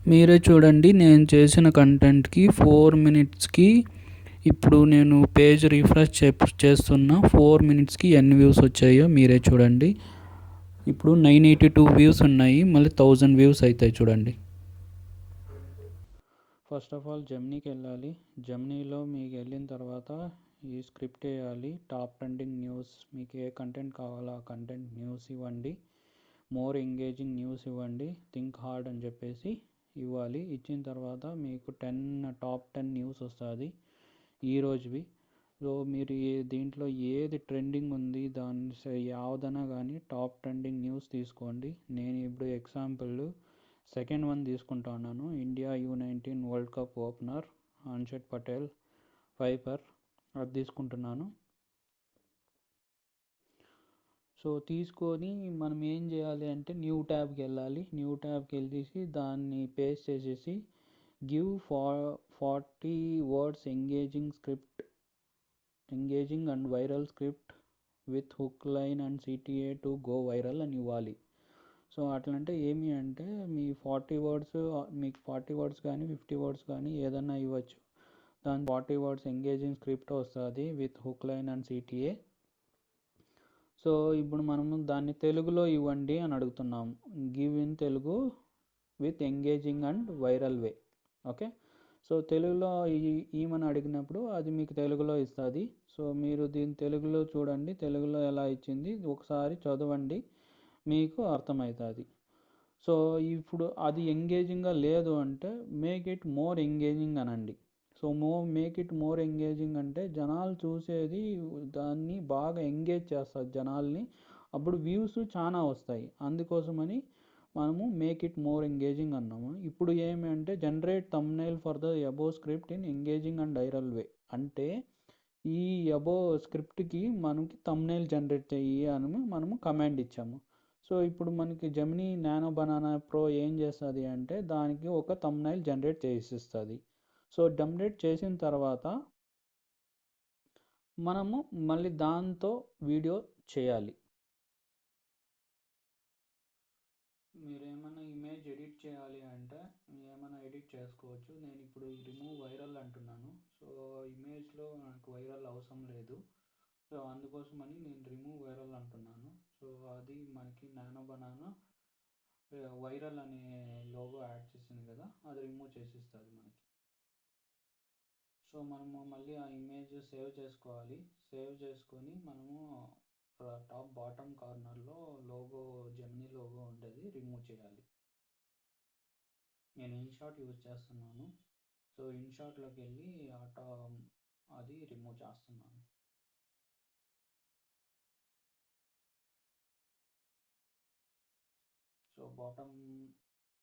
మీరే చూడండి, నేను చేసిన కంటెంట్కి 4 మినిట్స్కి ఇప్పుడు నేను పేజ్ రిఫ్రెష్ చేస్తున్నా. 4 మినిట్స్కి ఎన్ని వ్యూస్ వచ్చాయో మీరే చూడండి. ఇప్పుడు 982 వ్యూస్ ఉన్నాయి, మళ్ళీ 1000 వ్యూస్ అవుతాయి చూడండి. ఫస్ట్ ఆఫ్ ఆల్ జెమినీకి వెళ్ళాలి. జెమినీలో మీకు వెళ్ళిన తర్వాత ఈ స్క్రిప్ట్ వేయాలి. టాప్ ట్రెండింగ్ న్యూస్, మీకు ఏ కంటెంట్ కావాలో ఆ కంటెంట్ న్యూస్ ఇవ్వండి. మోర్ ఎంగేజింగ్ న్యూస్ ఇవ్వండి. థింక్ హార్డ్ అని చెప్పేసి ఇవ్వాలి. ఇచ్చిన తర్వాత మీకు టాప్ 10 న్యూస్ వస్తుంది ఈరోజువి. సో మీరు దీంట్లో ఏది ట్రెండింగ్ ఉంది దాని యావదైనా కానీ టాప్ ట్రెండింగ్ న్యూస్ తీసుకోండి. నేను ఇప్పుడు ఎగ్జాంపుల్ సెకండ్ వన్ తీసుకుంటున్నాను. India U19 world cup opener Harshad Patel వైపర్, అది తీసుకుంటున్నాను. సో తీసుకొని మనం ఏం చేయాలి అంటే న్యూ ట్యాబ్కి వెళ్ళాలి. న్యూ ట్యాబ్కి వెళ్ళేసి దాన్ని పేస్ట్ చేసేసి give 40 words engaging and viral script with hook line and CTA to go viral అని ఇవ్వాలి. సో అట్లంటే ఏమి అంటే మీకు 40 వర్డ్స్ కానీ 50 వర్డ్స్ కానీ ఏదన్నా ఇవ్వచ్చు. దాని 40 వర్డ్స్ ఎంగేజింగ్ స్క్రిప్ట్ వస్తుంది with hook line and CTA. So ఇప్పుడు మనము దాన్ని తెలుగులో ఇవ్వండి అని అడుగుతున్నాము. Give in Telugu with engaging and viral way. Okay, so తెలుగులో ఈమని అడిగినప్పుడు అది మీకు తెలుగులో ఇస్తుంది. సో మీరు దీన్ని తెలుగులో చూడండి, తెలుగులో ఎలా ఇచ్చింది ఒకసారి చదవండి, మీకు అర్థమవుతుంది. సో ఇప్పుడు అది ఎంగేజింగ్గా లేదు అంటే మేక్ ఇట్ మోర్ ఎంగేజింగ్ అనండి. So make it more engaging అంటే జనాలు చూసేది దాన్ని బాగా ఎంగేజ్ చేస్తారు జనాల్ని, అప్పుడు వ్యూస్ చాలా వస్తాయి. అందుకోసమని మనము మేక్ ఇట్ మోర్ ఎంగేజింగ్ అన్నాము. ఇప్పుడు ఏమి అంటే generate thumbnail for the above script in engaging and viral way అంటే ఈ అబోవ్ స్క్రిప్ట్కి మనకి థంబ్నెయిల్ జనరేట్ చెయ్యి అని మనము కమాండ్ ఇచ్చాము. సో ఇప్పుడు మనకి జెమినీ నానో బనానా ప్రో ఏం చేస్తుంది అంటే దానికి ఒక థంబ్నెయిల్ జనరేట్ చేసిస్తుంది. సో జనరేట్ చేసిన తర్వాత మనము మళ్ళీ దాంతో వీడియో చేయాలి. మీరేమైనా ఇమేజ్ ఎడిట్ చేయాలి అంటే ఏమైనా ఎడిట్ చేసుకోవచ్చు. నేను ఇప్పుడు రిమూవ్ వైరల్ అంటున్నాను. సో ఇమేజ్లో నాకు వైరల్ అవసరం లేదు. సో అందుకోసమని నేను రిమూవ్ వైరల్ అంటున్నాను. సో అది మనకి నానో బనానా వైరల్ అనే లోగో యాడ్ చేసింది కదా, అది రిమూవ్ చేసిస్తుంది మనకి. సో మనము మళ్ళీ ఆ ఇమేజ్ సేవ్ చేసుకోవాలి. సేవ్ చేసుకొని మనము టాప్ బాటమ్ కార్నర్లో లోగో, జెమినీ లోగో ఉండేది రిమూవ్ చేయాలి. నేను ఇన్షాట్ యూజ్ చేస్తున్నాను. సో ఇన్షాట్లోకి వెళ్ళి అది రిమూవ్ చేస్తున్నాను. సో బాటమ్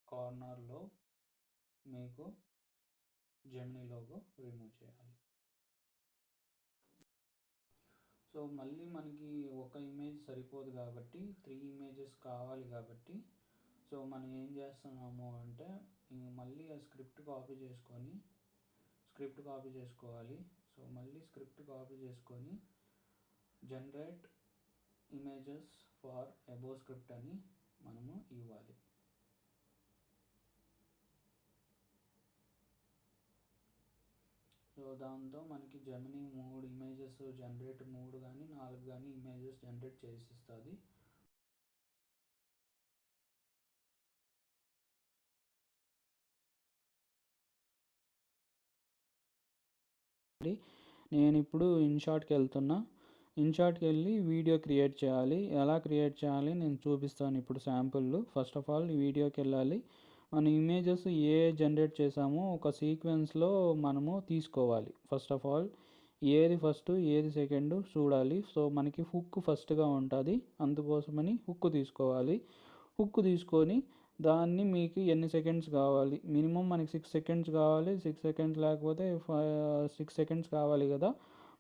కార్నర్లో మీకు జెమినీ లోగో రిమూవ్ చేయాలి. సో మళ్ళీ మనకి ఒక ఇమేజ్ సరిపోదు కాబట్టి 3 ఇమేజెస్ కావాలి కాబట్టి సో మనం ఏం చేస్తున్నాము అంటే మళ్ళీ ఆ స్క్రిప్ట్ కాపీ చేసుకోవాలి. సో మళ్ళీ స్క్రిప్ట్ కాపీ చేసుకొని generate images for above script అని మనము ఇవ్వాలి. సో దాంతో మనకి జెమినీ 3 ఇమేజెస్ జనరేట్ 3 కానీ 4 కానీ ఇమేజెస్ జనరేట్ చేసిస్తుంది. నేను ఇప్పుడు ఇన్షాట్కి వెళ్తున్నా. ఇన్షాట్కి వెళ్ళి వీడియో క్రియేట్ చేయాలి. ఎలా క్రియేట్ చేయాలి నేను చూపిస్తాను ఇప్పుడు శాంపుల్. ఫస్ట్ ఆఫ్ ఆల్ వీడియోకి వెళ్ళాలి. మన ఇమేజెస్ జనరేట్ చేసామో ఒక సీక్వెన్స్లో మనము తీసుకోవాలి. ఫస్ట్ ఆఫ్ ఆల్ ఏది ఫస్ట్ ఏది సెకండ్ చూడాలి. సో మనకి హుక్ ఫస్ట్గా ఉంటుంది, అందుకోసమని హుక్ తీసుకోవాలి. హుక్ తీసుకొని దాన్ని మీకు ఎన్ని సెకండ్స్ కావాలి, మినిమం మనకి 6 సెకండ్స్ కావాలి. 6 సెకండ్స్ లేకపోతే 6 సెకండ్స్ కావాలి కదా,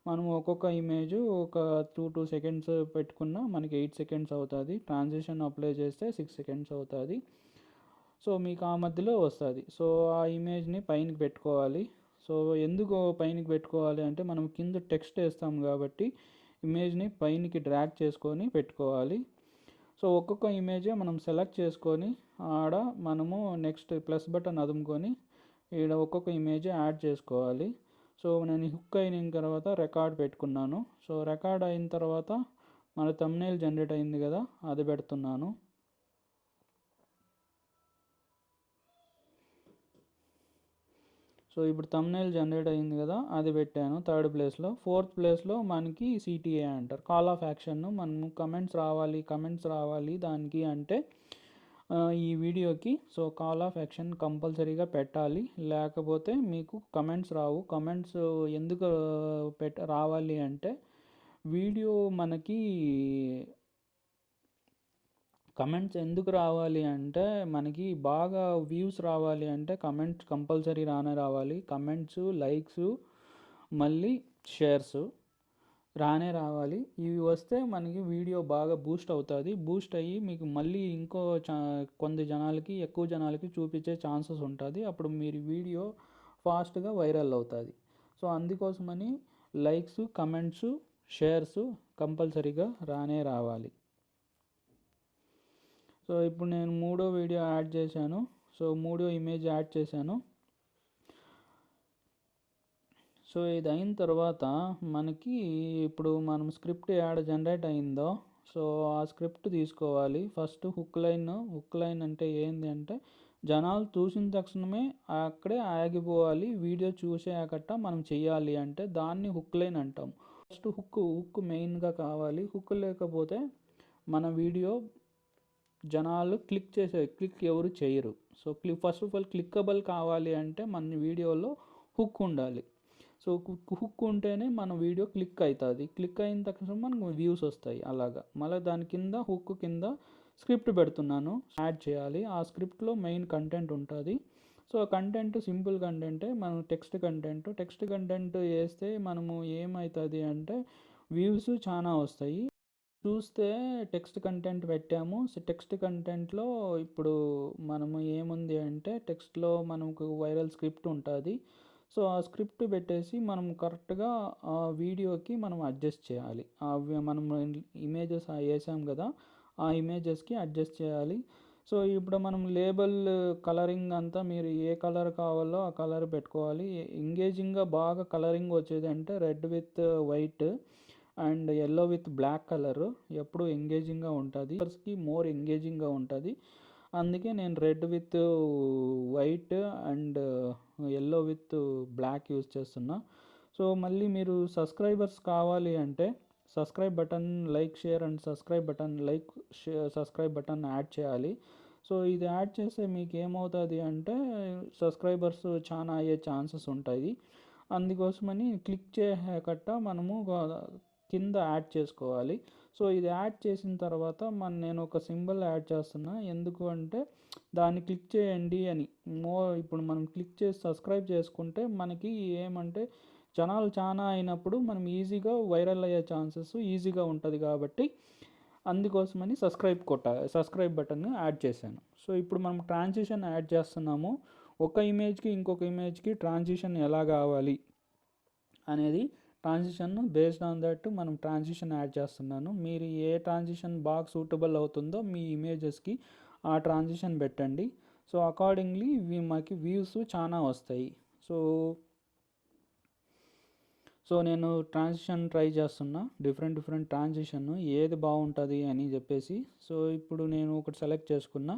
మనం ఒక్కొక్క ఇమేజ్ ఒక 2 సెకండ్స్ పెట్టుకున్నా మనకి 8 సెకండ్స్ అవుతుంది. ట్రాన్సిషన్ అప్లై చేస్తే 6 సెకండ్స్ అవుతుంది. సో మీకు ఆ మధ్యలో వస్తుంది. సో ఆ ఇమేజ్ని పైనకి పెట్టుకోవాలి. సో ఎందుకు పైనకి పెట్టుకోవాలి అంటే మనం కింద టెక్స్ట్ వేస్తాం కాబట్టి ఇమేజ్ని పైనకి డ్రాగ్ చేసుకొని పెట్టుకోవాలి. సో ఒక్కొక్క ఇమేజ్ మనం సెలెక్ట్ చేసుకొని ఆడ మనము నెక్స్ట్ ప్లస్ బటన్ అదుముకొని ఈడ ఒక్కొక్క ఇమేజ్ యాడ్ చేసుకోవాలి. సో నేను హుక్ అయిన తర్వాత రికార్డ్ పెట్టుకున్నాను. సో రికార్డ్ అయిన తర్వాత మన థంబ్నెయిల్ జనరేట్ అయింది కదా, అది పెడుతున్నాను. సో ఇప్పుడు థంబ్నెయిల్ జనరేట్ అయింది కదా, అది పెట్టాను థర్డ్ ప్లేస్లో. ఫోర్త్ ప్లేస్లో మనకి సిటిఏ అంటారు, కాల్ ఆఫ్ యాక్షన్. మనము కమెంట్స్ రావాలి దానికి అంటే ఈ వీడియోకి సో కాల్ ఆఫ్ యాక్షన్ కంపల్సరీగా పెట్టాలి, లేకపోతే మీకు కమెంట్స్ రావు. కమెంట్స్ ఎందుకు రావాలి అంటే వీడియో మనకి కమెంట్స్ ఎందుకు రావాలి అంటే మనకి బాగా వ్యూస్ రావాలి అంటే కమెంట్స్ కంపల్సరీ రావాలి. కమెంట్స్, లైక్స్, మళ్ళీ షేర్స్ రావాలి. ఇవి వస్తే మనకి వీడియో బాగా బూస్ట్ అవుతుంది. బూస్ట్ అయ్యి మీకు మళ్ళీ ఇంకో ఎక్కువ జనాలకి చూపించే ఛాన్సెస్ ఉంటుంది. అప్పుడు మీరు వీడియో ఫాస్ట్గా వైరల్ అవుతుంది. సో అందుకోసమని లైక్స్, కమెంట్స్, షేర్స్ కంపల్సరీగా రావాలి. సో ఇప్పుడు నేను మూడో వీడియో యాడ్ చేశాను. సో మూడో ఇమేజ్ యాడ్ చేశాను. సో ఇది అయిన తర్వాత మనకి ఇప్పుడు మనం స్క్రిప్ట్ యాడ్ జనరేట్ అయిందో సో ఆ స్క్రిప్ట్ తీసుకోవాలి. ఫస్ట్ హుక్ లైన్ అంటే ఏంటి అంటే జనాలు చూసిన తక్షణమే అక్కడే ఆగిపోవాలి. వీడియో చూసాకట్ట మనం చెయ్యాలి అంటే దాన్ని హుక్ లైన్ అంటాం. ఫస్ట్ హుక్ మెయిన్గా కావాలి. హుక్ లేకపోతే మన వీడియో జనాలు క్లిక్ ఎవరు చేయరు. సో ఫస్ట్ ఆఫ్ ఆల్ క్లిక్కబుల్ కావాలి అంటే మన వీడియోలో హుక్ ఉండాలి. సో హుక్ ఉంటేనే మన వీడియో క్లిక్ అవుతుంది. క్లిక్ అయిన తక్షణ మనకు వ్యూస్ వస్తాయి. అలాగా మళ్ళీ దాని కింద హుక్ కింద స్క్రిప్ట్ పెడుతున్నాను, యాడ్ చేయాలి. ఆ స్క్రిప్ట్లో మెయిన్ కంటెంట్ ఉంటుంది. సో కంటెంట్ సింపుల్ కంటెంటే, మనం టెక్స్ట్ కంటెంట్ వేస్తే మనము ఏమవుతుంది అంటే వ్యూస్ చాలా వస్తాయి. చూస్తే టెక్స్ట్ కంటెంట్ పెట్టాము. సో టెక్స్ట్ కంటెంట్లో ఇప్పుడు మనము ఏముంది అంటే టెక్స్ట్లో మనకు వైరల్ స్క్రిప్ట్ ఉంటుంది. సో ఆ స్క్రిప్ట్ పెట్టేసి మనం కరెక్ట్గా ఆ వీడియోకి మనం అడ్జస్ట్ చేయాలి. మనం ఇమేజెస్ వేసాం కదా, ఆ ఇమేజెస్కి అడ్జస్ట్ చేయాలి. సో ఇప్పుడు మనం లేబుల్ కలరింగ్ అంతా మీరు ఏ కలర్ కావాలో ఆ కలర్ పెట్టుకోవాలి. ఎంగేజింగ్గా బాగా కలరింగ్ వచ్చేది అంటే red with white and yellow with black colour ఎప్పుడు ఎంగేజింగ్గా ఉంటుంది, మోర్ ఎంగేజింగ్గా ఉంటుంది. అందుకే నేను red with white and yellow with black use చేస్తున్నా. సో మళ్ళీ మీరు సబ్స్క్రైబర్స్ కావాలి అంటే subscribe button, like, share and subscribe button add చేయాలి. సో ఇది యాడ్ చేస్తే మీకు ఏమవుతుంది అంటే సబ్స్క్రైబర్స్ చాలా అయ్యే ఛాన్సెస్ ఉంటాయి. అందుకోసమని క్లిక్ చేయకట్ట మనము కింద యాడ్ చేసుకోవాలి. సో ఇది యాడ్ చేసిన తర్వాత నేను ఒక సింబల్ యాడ్ చేస్తున్నా. ఎందుకు అంటే దాన్ని క్లిక్ చేయండి అని. ఇప్పుడు మనం క్లిక్ చేసి సబ్స్క్రైబ్ చేసుకుంటే మనకి ఏమంటే జనాలు చాలా అయినప్పుడు మనం ఈజీగా వైరల్ అయ్యే ఛాన్సెస్ ఈజీగా ఉంటుంది. కాబట్టి అందుకోసమని సబ్స్క్రైబ్ బటన్ యాడ్ చేశాను. సో ఇప్పుడు మనం ట్రాన్సిషన్ యాడ్ చేస్తున్నాము. ఒక ఇమేజ్కి ఇంకొక ఇమేజ్కి ట్రాన్సిషన్ ఎలా కావాలి అనేది ట్రాన్సిషన్ బేస్డ్ ఆన్ దట్ మనం ట్రాన్సిషన్ యాడ్ చేస్తున్నాను. మీరు ఏ ట్రాన్సిషన్ బాగా సూటబుల్ అవుతుందో మీ ఇమేజెస్కి ఆ ట్రాన్సిషన్ పెట్టండి. సో అకార్డింగ్లీ మాకు వ్యూస్ చాలా వస్తాయి. సో నేను ట్రాన్సిషన్ ట్రై చేస్తున్నా, డిఫరెంట్ ట్రాన్సిషన్ ఏది బాగుంటుంది అని చెప్పేసి. సో ఇప్పుడు నేను ఒకటి సెలెక్ట్ చేసుకున్నా.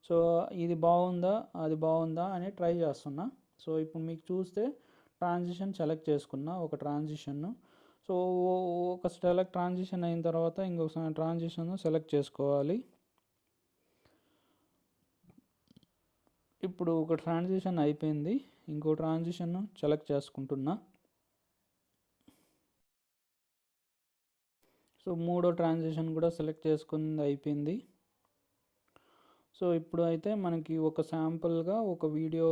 సో ఇది బాగుందా అది బాగుందా అని ట్రై చేస్తున్నా. సో ఇప్పుడు మీకు చూస్తే ట్రాన్సిషన్ సెలెక్ట్ చేసుకున్నా ఒక ట్రాన్సిషన్. సో ఒక ట్రాన్సిషన్ అయిన తర్వాత ఇంకొక ట్రాన్సిషన్ సెలెక్ట్ చేసుకోవాలి. ఇప్పుడు ఒక ట్రాన్సిషన్ అయిపోయింది, ఇంకో ట్రాన్సిషన్ సెలెక్ట్ చేసుకుంటున్నా. సో మూడో ట్రాన్సిషన్ కూడా సెలెక్ట్ చేసుకుంది అయిపోయింది. సో ఇప్పుడు అయితే మనకి ఒక శాంపుల్గా ఒక వీడియో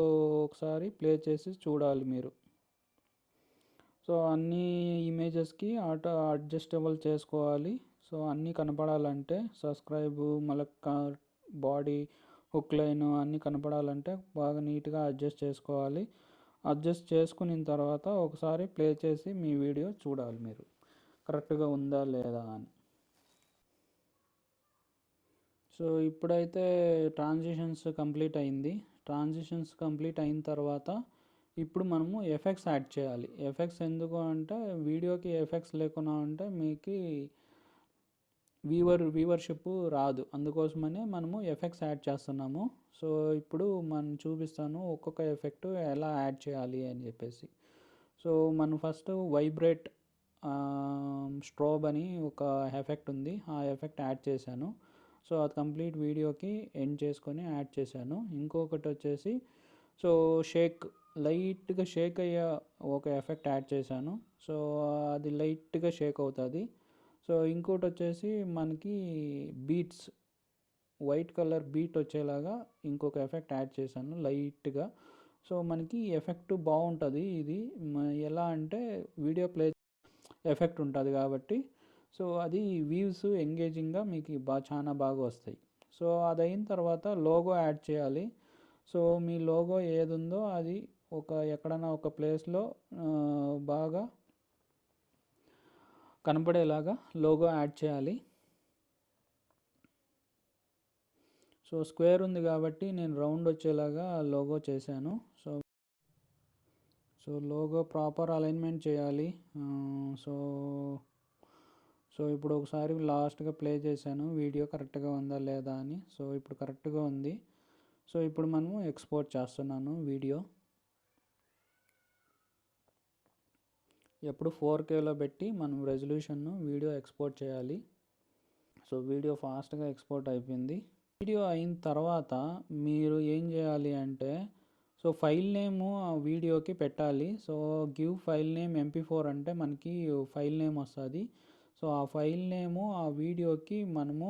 ఒకసారి ప్లే చేసి చూడాలి మీరు. సో అన్ని ఇమేజెస్కి అడ్జస్టబుల్ చేసుకోవాలి. సో అన్నీ కనపడాలంటే సబ్స్క్రైబ్ మళ్ళీ బాడీ హుక్ లైన్ అన్నీ కనపడాలంటే బాగా నీట్గా అడ్జస్ట్ చేసుకోవాలి. అడ్జస్ట్ చేసుకున్న తర్వాత ఒకసారి ప్లే చేసి మీ వీడియో చూడాలి మీరు కరెక్ట్గా ఉందా లేదా అని. సో ఇప్పుడైతే ట్రాన్సిషన్స్ కంప్లీట్ అయింది. ట్రాన్సిషన్స్ కంప్లీట్ అయిన తర్వాత ఇప్పుడు మనము ఎఫెక్ట్స్ యాడ్ చేయాలి. ఎఫెక్ట్స్ ఎందుకు అంటే వీడియోకి ఎఫెక్ట్స్ లేకున్నా అంటే మీకు వ్యూవర్షిప్ రాదు. అందుకోసమనే మనము ఎఫెక్ట్స్ యాడ్ చేస్తున్నాము. సో ఇప్పుడు మనం చూపిస్తాను ఒక్కొక్క ఎఫెక్ట్ ఎలా యాడ్ చేయాలి అని చెప్పేసి. సో మనం ఫస్ట్ వైబ్రేట్ స్ట్రోబ్ అని ఒక ఎఫెక్ట్ ఉంది. ఆ ఎఫెక్ట్ యాడ్ చేశాను. సో అది కంప్లీట్ వీడియోకి ఎండ్ చేసుకొని యాడ్ చేశాను. ఇంకొకటి వచ్చేసి సో లైట్గా షేక్ అయ్యే ఒక ఎఫెక్ట్ యాడ్ చేశాను. సో అది లైట్గా షేక్ అవుతుంది. సో ఇంకోటి వచ్చేసి మనకి బీట్స్ వైట్ కలర్ బీట్ వచ్చేలాగా ఇంకొక ఎఫెక్ట్ యాడ్ చేశాను లైట్గా. సో మనకి ఎఫెక్ట్ బాగుంటుంది. ఇది ఎలా అంటే వీడియో ప్లే ఎఫెక్ట్ ఉంటుంది కాబట్టి సో అది వ్యూస్ ఎంగేజింగ్గా మీకు చాలా బాగా వస్తాయి. సో అది అయిన తర్వాత లోగో యాడ్ చేయాలి. సో మీ లోగో ఏది ఉందో అది ఎక్కడైనా ఒక ప్లేస్లో బాగా కనపడేలాగా లోగో యాడ్ చేయాలి. సో స్క్వేర్ ఉంది కాబట్టి నేను రౌండ్ వచ్చేలాగా లోగో చేశాను. సో లోగో ప్రాపర్ అలైన్మెంట్ చేయాలి. సో సో ఇప్పుడు ఒకసారి లాస్ట్గా ప్లే చేశాను వీడియో కరెక్ట్గా ఉందా లేదా అని. సో ఇప్పుడు కరెక్ట్గా ఉంది. సో ఇప్పుడు మనము ఎక్స్పోర్ట్ చేస్తున్నాను వీడియో. ఎప్పుడు 4Kలో పెట్టి మనం రెజల్యూషన్ను వీడియో ఎక్స్పోర్ట్ చేయాలి. సో వీడియో ఫాస్ట్గా ఎక్స్పోర్ట్ అయిపోయింది. వీడియో అయిన తర్వాత మీరు ఏం చేయాలి అంటే సో ఫైల్ నేము ఆ వీడియోకి పెట్టాలి. So give file name MP4 అంటే మనకి ఫైల్ నేమ్ వస్తుంది. సో ఆ ఫైల్ నేము ఆ వీడియోకి మనము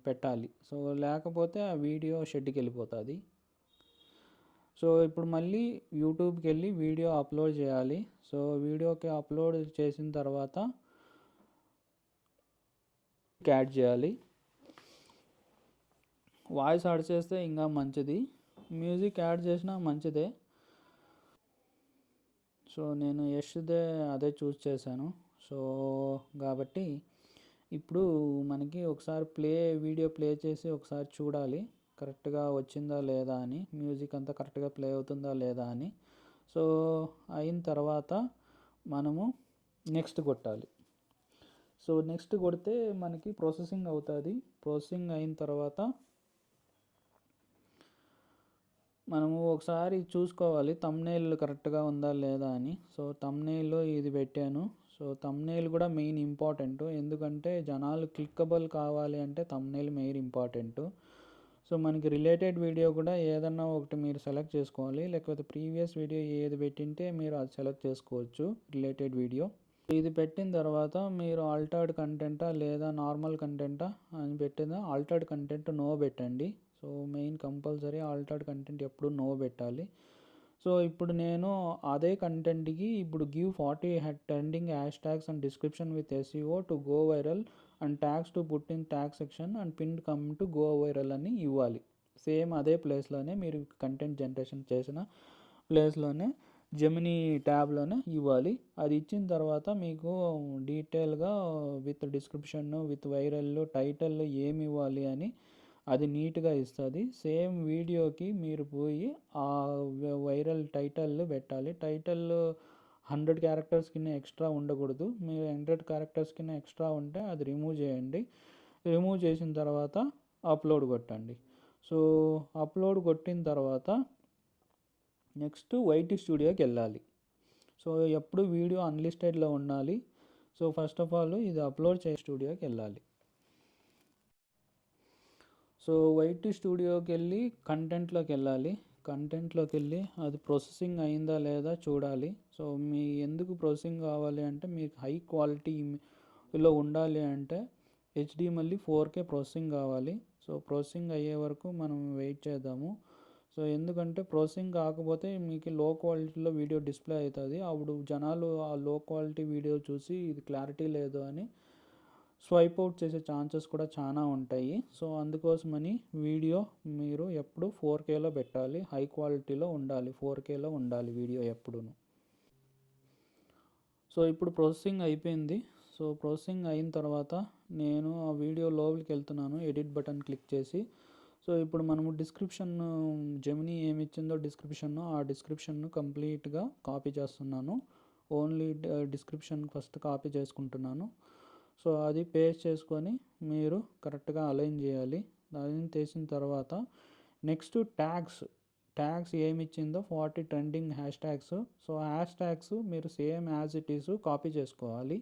పెట్టాలి. సో లేకపోతే ఆ వీడియో షెడ్కి వెళ్ళిపోతుంది. సో ఇప్పుడు మళ్ళీ యూట్యూబ్కి వెళ్ళి వీడియో అప్లోడ్ చేయాలి. సో వీడియోకి అప్లోడ్ చేసిన తర్వాత యాడ్ చేయాలి. వాయిస్ యాడ్ చేస్తే ఇంకా మంచిది, మ్యూజిక్ యాడ్ చేసినా మంచిదే. సో నేను యష్దే అదే చూస్ చేశాను. సో కాబట్టి ఇప్పుడు మనకి ఒకసారి వీడియో ప్లే చేసి ఒకసారి చూడాలి కరెక్ట్గా వచ్చిందా లేదా అని, మ్యూజిక్ అంతా కరెక్ట్గా ప్లే అవుతుందా లేదా అని. సో అయిన తర్వాత మనము నెక్స్ట్ కొట్టాలి. సో నెక్స్ట్ కొడితే మనకి ప్రాసెసింగ్ అవుతుంది. ప్రాసెసింగ్ అయిన తర్వాత మనము ఒకసారి చూసుకోవాలి థంబ్నెయిల్ కరెక్ట్గా ఉందా లేదా అని. సో థంబ్నెయిల్లో ఇది పెట్టాను. సో థంబ్నెయిల్ కూడా మెయిన్ ఇంపార్టెంట్, ఎందుకంటే జనాలు క్లిక్కబుల్ కావాలి అంటే థంబ్నెయిల్ మెయిన్ ఇంపార్టెంట్. సో మనకి రిలేటెడ్ వీడియో కూడా ఏదన్నా ఒకటి మీరు సెలెక్ట్ చేసుకోవాలి, లేకపోతే ప్రీవియస్ వీడియో ఏది పెట్టింటే మీరు అది సెలెక్ట్ చేసుకోవచ్చు రిలేటెడ్ వీడియో. ఇది పెట్టిన తర్వాత మీరు ఆల్టర్డ్ కంటెంటా లేదా నార్మల్ కంటెంటా అని పెట్టిన ఆల్టర్డ్ కంటెంట్ నో పెట్టండి. So main compulsory altered content ఎప్పుడు నో పెట్టాలి. సో ఇప్పుడు నేను అదే కంటెంట్కి ఇప్పుడు give 40 trending hash tags and description with SEO to go viral and tags to put in tag section and pinned come to go viral అని ఇవ్వాలి. Same అదే ప్లేస్లోనే మీరు కంటెంట్ జనరేషన్ చేసిన ప్లేస్లోనే జెమినీ ట్యాబ్లోనే ఇవ్వాలి. అది ఇచ్చిన తర్వాత మీకు డీటెయిల్గా with description with viral title ఏమి ఇవ్వాలి అని అది నీట్గా ఇస్తుంది. సేమ్ వీడియోకి మీరు పోయి ఆ వైరల్ టైటిల్ పెట్టాలి. టైటిల్ 100 క్యారెక్టర్స్ కింద ఎక్స్ట్రా ఉండకూడదు. మీరు 100 క్యారెక్టర్స్ కింద ఎక్స్ట్రా ఉంటే అది రిమూవ్ చేయండి. రిమూవ్ చేసిన తర్వాత అప్లోడ్ కొట్టండి. సో అప్లోడ్ కొట్టిన తర్వాత నెక్స్ట్ YT స్టూడియోకి వెళ్ళాలి. సో ఎప్పుడు వీడియో అన్లిస్టెడ్లో ఉండాలి. సో ఫస్ట్ ఆఫ్ ఆల్ ఇది అప్లోడ్ స్టూడియోకి వెళ్ళాలి. సో YT స్టూడియోకి వెళ్ళి కంటెంట్లోకి వెళ్ళాలి. కంటెంట్లోకి వెళ్ళి అది ప్రాసెసింగ్ అయిందా లేదా చూడాలి. సో మీ ఎందుకు ప్రాసెసింగ్ కావాలి అంటే మీకు హై క్వాలిటీలో ఉండాలి అంటే HD మళ్ళీ 4K ప్రాసెసింగ్ కావాలి. సో ప్రాసెసింగ్ అయ్యే వరకు మనం వెయిట్ చేద్దాము. సో ఎందుకంటే ప్రాసెసింగ్ కాకపోతే మీకు లో క్వాలిటీలో వీడియో డిస్ప్లే అవుతుంది. అప్పుడు జనాలు ఆ లో క్వాలిటీ వీడియో చూసి ఇది క్లారిటీ లేదు అని స్వైప్ అవుట్ చేసే ఛాన్సెస్ కూడా చాలా ఉంటాయి. సో అందుకోసమని వీడియో మీరు ఎప్పుడు 4Kలో పెట్టాలి, హై క్వాలిటీలో ఉండాలి, 4Kలో ఉండాలి వీడియో ఎప్పుడూ. సో ఇప్పుడు ప్రాసెసింగ్ అయిపోయింది. సో సో ప్రాసెసింగ్ అయిన తర్వాత నేను ఆ వీడియో లోపలికి వెళ్తున్నాను, ఎడిట్ బటన్ క్లిక్ చేసి. సో ఇప్పుడు మనము డిస్క్రిప్షన్, జెమినీ ఏమి ఇచ్చిందో డిస్క్రిప్షన్, ఆ డిస్క్రిప్షన్ను కంప్లీట్గా కాపీ చేస్తున్నాను. ఓన్లీ డిస్క్రిప్షన్ ఫస్ట్ కాపీ చేసుకుంటున్నాను. సో అది పేస్ట్ చేసుకొని మీరు కరెక్ట్గా అలైన్ చేయాలి. అలైన్ చేసిన తర్వాత నెక్స్ట్ ట్యాగ్స్ ఏమి ఇచ్చిందో 40 trending hashtags. So hashtags మీరు same as it is copy చేసుకోవాలి.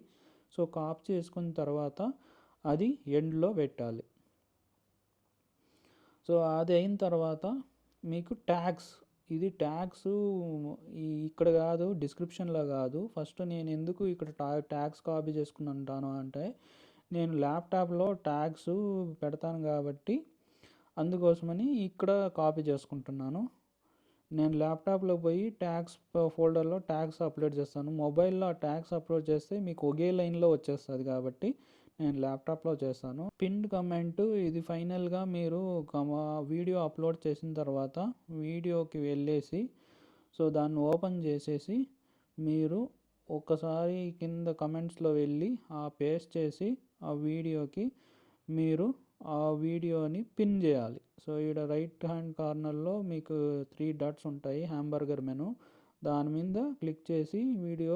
సో కాపీ చేసుకున్న తర్వాత అది ఎండ్లో పెట్టాలి. సో అది అయిన తర్వాత మీకు ఇది ట్యాగ్స్ ఇక్కడ కాదు, డిస్క్రిప్షన్లో కాదు. ఫస్ట్ నేను ఎందుకు ఇక్కడ ట్యాగ్స్ కాపీ చేసుకుంటాను అంటే, నేను ల్యాప్టాప్లో ట్యాగ్స్ పెడతాను కాబట్టి అందుకోసమని ఇక్కడ కాపీ చేసుకుంటున్నాను. నేను ల్యాప్టాప్లో పోయి ట్యాగ్స్ ఫోల్డర్లో ట్యాగ్స్ అప్లోడ్ చేస్తాను. మొబైల్లో ట్యాగ్స్ అప్లోడ్ చేస్తే మీకు ఒకే లైన్లో వచ్చేస్తుంది కాబట్టి నేను ల్యాప్టాప్లో చేస్తాను. పిన్డ్ కమెంట్ ఇది ఫైనల్గా మీరు వీడియో అప్లోడ్ చేసిన తర్వాత వీడియోకి వెళ్ళేసి, సో దాన్ని ఓపెన్ చేసేసి మీరు ఒక్కసారి కింద కమెంట్స్లో వెళ్ళి పేస్ట్ చేసి ఆ వీడియోకి మీరు ఆ వీడియోని పిన్ చేయాలి. సో ఇక్కడ రైట్ హ్యాండ్ కార్నర్లో మీకు 3 డాట్స్ ఉంటాయి, హ్యాంబర్గర్ మెను. దాని మీద క్లిక్ చేసి వీడియో